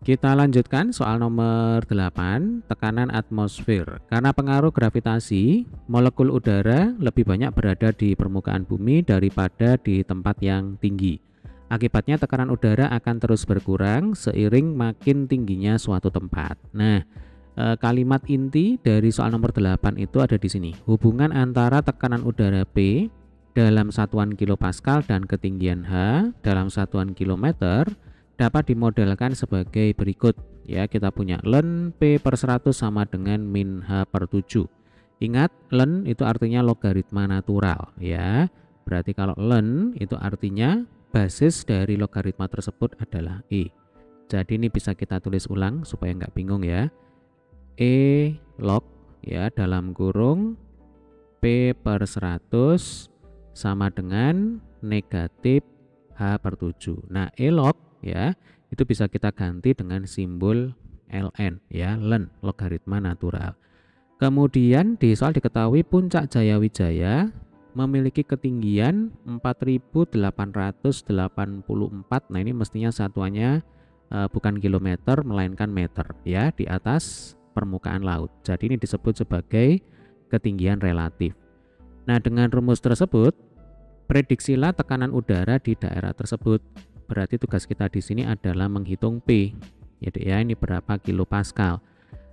Kita lanjutkan soal nomor 8, tekanan atmosfer. Karena pengaruh gravitasi, molekul udara lebih banyak berada di permukaan bumi daripada di tempat yang tinggi. Akibatnya tekanan udara akan terus berkurang seiring makin tingginya suatu tempat. Nah, kalimat inti dari soal nomor 8 itu ada di sini. Hubungan antara tekanan udara P dalam satuan kilopascal dan ketinggian H dalam satuan kilometer dapat dimodelkan sebagai berikut. Ya, kita punya ln P per 100 sama dengan min H per 7. Ingat, ln itu artinya logaritma natural. Ya, berarti kalau ln itu artinya basis dari logaritma tersebut adalah E. Jadi ini bisa kita tulis ulang supaya nggak bingung ya. E log ya dalam kurung P per 100 sama dengan negatif H per 7. Nah, E log ya itu bisa kita ganti dengan simbol ln ya, ln logaritma natural. Kemudian di soal diketahui puncak Jayawijaya memiliki ketinggian 4.884. Nah, ini mestinya satuannya bukan kilometer melainkan meter ya, di atas permukaan laut. Jadi ini disebut sebagai ketinggian relatif. Nah, dengan rumus tersebut prediksilah tekanan udara di daerah tersebut. Berarti tugas kita di sini adalah menghitung P. Jadi ya, ini berapa kilopascal.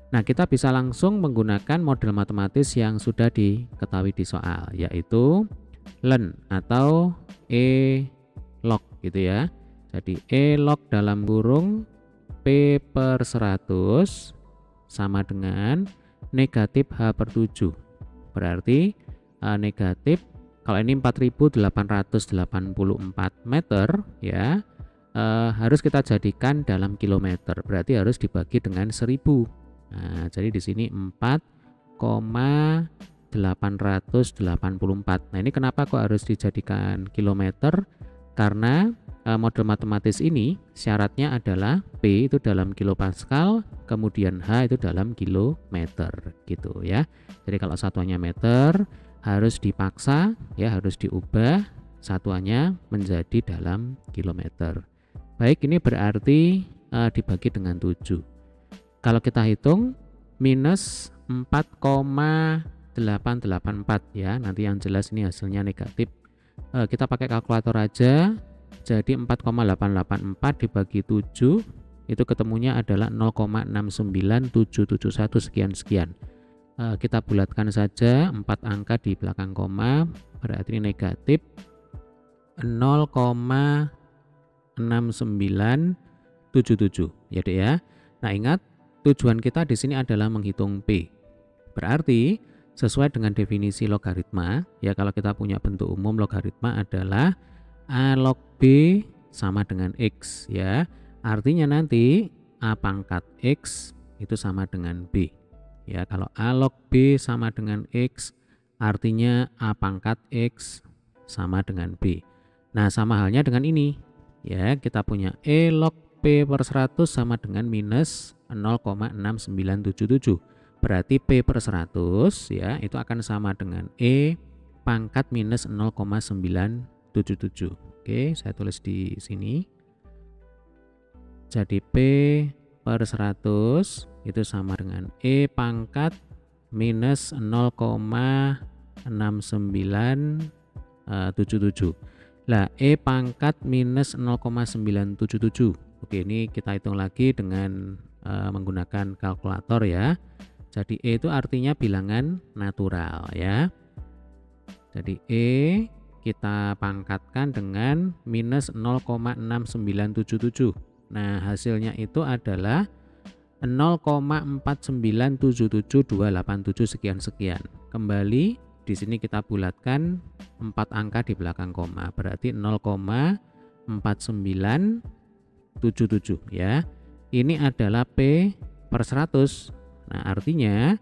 Nah, kita bisa langsung menggunakan model matematis yang sudah diketahui di soal, yaitu ln atau E log gitu ya. Jadi E log dalam kurung P per 100 sama dengan negatif H per 7. Berarti negatif, kalau ini 4.884 meter ya, harus kita jadikan dalam kilometer. Berarti harus dibagi dengan 1000. Nah, jadi di sini 4,884. Nah, ini kenapa kok harus dijadikan kilometer? Karena model matematis ini syaratnya adalah P itu dalam kilopascal, kemudian H itu dalam kilometer gitu ya. Jadi kalau satuannya meter harus dipaksa ya, harus diubah satuannya menjadi dalam kilometer. Baik, ini berarti dibagi dengan 7. Kalau kita hitung minus 4,884 ya, nanti yang jelas ini hasilnya negatif. Kita pakai kalkulator aja. Jadi 4,884 dibagi 7 itu ketemunya adalah 0,69771 sekian-sekian. Kita bulatkan saja 4 angka di belakang koma, berarti ini negatif 0,6977 ya Dek ya. Nah, ingat tujuan kita di sini adalah menghitung P. Berarti sesuai dengan definisi logaritma ya, kalau kita punya bentuk umum logaritma adalah A log B sama dengan X ya. Artinya nanti A pangkat X itu sama dengan B. Ya, kalau A log B sama dengan X, artinya A pangkat X sama dengan B. Nah, sama halnya dengan ini. Ya, kita punya E log P per 100 sama dengan minus 0,6977. Berarti P per 100 ya, itu akan sama dengan E pangkat minus 0,977. Oke, saya tulis di sini. Jadi P per 100 itu sama dengan E pangkat minus 0,6977. Lah, E pangkat minus 0,977. Oke, ini kita hitung lagi dengan menggunakan kalkulator ya. Jadi E itu artinya bilangan natural ya. Jadi E kita pangkatkan dengan minus 0,6977. Nah, hasilnya itu adalah 0,4977287 sekian-sekian. Kembali di sini kita bulatkan 4 angka di belakang koma, berarti 0,4977 ya. Ini adalah P per 100. Nah, artinya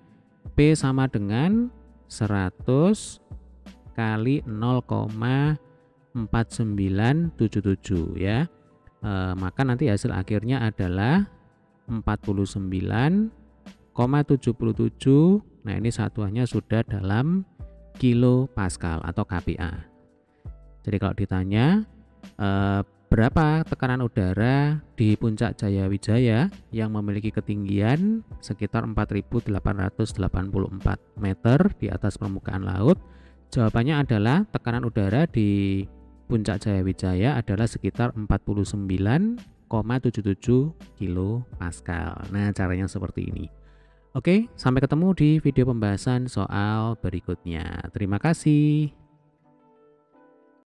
P sama dengan 100 kali 0,4977 ya. Maka nanti hasil akhirnya adalah 49,77. Nah, ini satuannya sudah dalam kilopascal atau kPa. Jadi kalau ditanya Berapa tekanan udara di Puncak Jayawijaya yang memiliki ketinggian sekitar 4.884 meter di atas permukaan laut? Jawabannya adalah tekanan udara di Puncak Jayawijaya adalah sekitar 49,77 kilo Pascal. Nah, caranya seperti ini. Oke, sampai ketemu di video pembahasan soal berikutnya. Terima kasih.